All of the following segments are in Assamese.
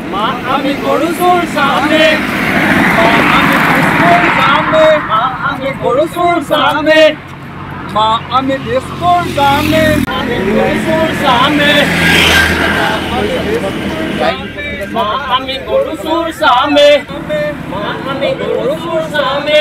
আমি গরু চোর সামনে আমি গরু চোর সামনে আমি ডিস্কোর সামনে আমি গরু চোর সামনে আমি গরু চোর সামনে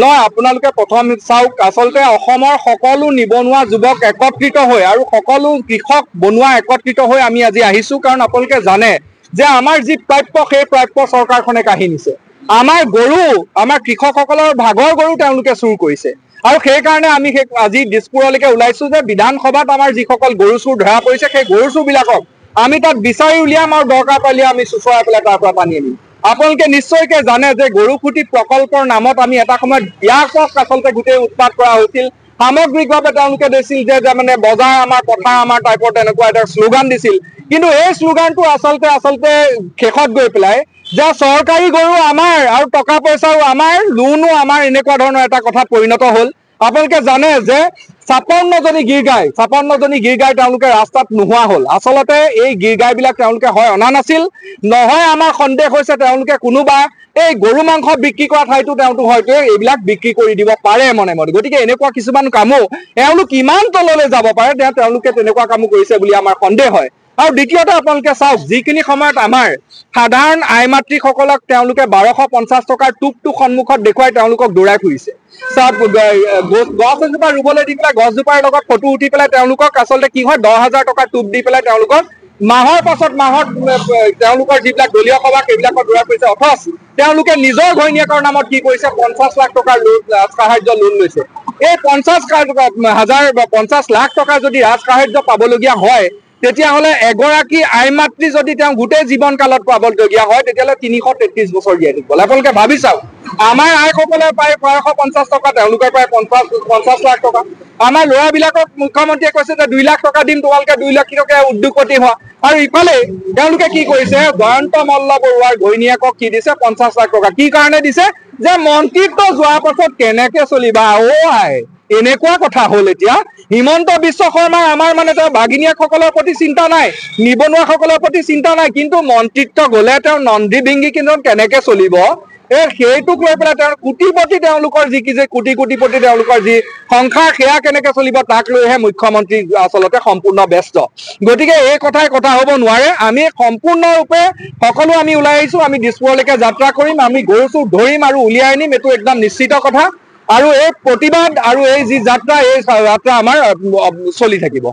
নয় আপোনালোকে প্ৰথম চাওক আচলতে অসমৰ সকলো নিবনুৱা যুৱক একত্ৰিত হৈ আৰু সকলো কৃষক বনুৱা একত্ৰিত হৈ আমি আজি আহিছো কাৰণ আপোনালোকে জানে যে আমাৰ যি প্ৰাপ্য সেই প্ৰাপ্য চৰকাৰখনে কাঢ়ি নিছে আমাৰ গৰু আমাৰ কৃষকসকলৰ ভাগৰ গৰু তেওঁলোকে চুৰ কৰিছে আৰু সেইকাৰণে আমি আজি দিছপুৰলৈকে ওলাইছো যে বিধানসভাত আমাৰ যিসকল গৰু চুৰ ধৰা পৰিছে সেই গৰু চুৰবিলাকক আমি তাত বিচাৰি উলিয়াম আৰু দৰকাৰ পালে আমি চুচৰাই পেলাই তাৰ পৰা পানী আনিম আপোনালোকে নিশ্চয়কৈ জানে যে গৰুখুটি প্ৰকল্পৰ নামত আমি এটা সময়ত ব্যাপক আচলতে গোটেই উৎপাত কৰা হৈছিল সামগ্ৰিকভাৱে তেওঁলোকে দিছিল যে মানে বজাৰ আমাৰ পথাৰ আমাৰ টাইপৰ তেনেকুৱা এটা শ্লোগান দিছিল কিন্তু এই শ্লোগানটো আচলতে শেষত গৈ পেলাই যে চৰকাৰী গৰু আমাৰ আৰু টকা পইচাও আমাৰ লোনো আমাৰ এনেকুৱা ধৰণৰ এটা কথাত পৰিণত হ'ল আপোনালোকে জানে যে ৫৬জনী গিৰ গাই তেওঁলোকে ৰাস্তাত নোহোৱা হ'ল আচলতে এই গিৰ গাইবিলাক তেওঁলোকে হয় অনা নাছিল নহয় আমাৰ সন্দেহ হৈছে তেওঁলোকে কোনোবা এই গৰু মাংস বিক্ৰী কৰা ঠাইতো তেওঁলোক হয়তো এইবিলাক বিক্ৰী কৰি দিব পাৰে মনে মনে গতিকে এনেকুৱা কিছুমান কামো এওঁলোক কিমান তললৈ যাব পাৰে তেওঁলোকে তেনেকুৱা কামো কৰিছে বুলি আমাৰ সন্দেহ হয় আৰু দ্বিতীয়তে আপোনালোকে চাওক যিখিনি সময়ত আমাৰ সাধাৰণ আই মাতৃসকলক তেওঁলোকে ১২৫০ টকাৰ টুপটো সন্মুখত দেখুৱাই তেওঁলোকক দৌৰাই ফুৰিছে গছ এজোপা ৰুবলৈ দি পেলাই গছজোপাৰ লগত ফটো উঠি পেলাই তেওঁলোকক আচলতে কি হয় ১০,০০০ টকাৰ টুপ দি পেলাই তেওঁলোকক মাহৰ পাছত মাহত তেওঁলোকৰ যিবিলাক দলীয় সভা সেইবিলাকত দৌৰাই ফুৰিছে অথচ তেওঁলোকে নিজৰ ঘৈণীয়েকৰ নামত কি কৰিছে ৫০ লাখ টকাৰ ৰাজসাহাৰ্য লোন লৈছে এই ৫০ লাখ টকা যদি ৰাজসাহাৰ্য পাবলগীয়া হয় তেতিয়াহ'লে এগৰাকী আই মাতৃ যদি তেওঁ গোটেই জীৱন কালত পাবলগীয়া হয় তেতিয়াহ'লে ৩৩৩ বছৰ জীয়াই থাকিব আপোনালোকে ভাবি চাওক আমাৰ আইসকলে পায় ১২৫০ টকা তেওঁলোকে পায় ৫০ লাখ টকা আমাৰ ল'ৰাবিলাকক মুখ্যমন্ত্ৰীয়ে কৈছে যে ২ লাখ টকা দিম তোমালোকে ২ লাখ টকা উদ্যোগপতি হোৱা আৰু ইফালে তেওঁলোকে কি কৰিছে জয়ন্ত মল্ল বৰুৱাৰ ঘৈণীয়েকক কি দিছে ৫০ লাখ টকা কি কাৰণে দিছে যে মন্ত্ৰীত্ব যোৱাৰ পাছত কেনেকে চলিবা আই এনেকুৱা কথা হ'ল এতিয়া হিমন্ত বিশ্ব শৰ্মাৰ আমাৰ মানে তেওঁ ভাগিনীয়েকসকলৰ প্ৰতি চিন্তা নাই নিবনুৱাসকলৰ প্ৰতি চিন্তা নাই কিন্তু মন্ত্ৰিত্ব গ'লে তেওঁ নন্দী বিংগী কিন্তু কেনেকে চলিব সেইটোক লৈ পেলাই তেওঁৰ কোটিপতি তেওঁলোকৰ যি কোটিপতি তেওঁলোকৰ যি সংসাৰ সেয়া কেনেকে চলিব তাক লৈহে মুখ্যমন্ত্ৰী আচলতে সম্পূৰ্ণ ব্যস্ত গতিকে এই কথাই কথা হ'ব নোৱাৰে আমি সম্পূৰ্ণৰূপে সকলো আমি ওলাই আহিছো আমি দিছপুৰলৈকে যাত্ৰা কৰিম আমি গৰু চুৰ ধৰিম আৰু উলিয়াই আনিম এইটো একদম নিশ্চিত কথা আৰু এই প্ৰতিবাদ আৰু এই যি যাত্ৰা আমাৰ চলি থাকিব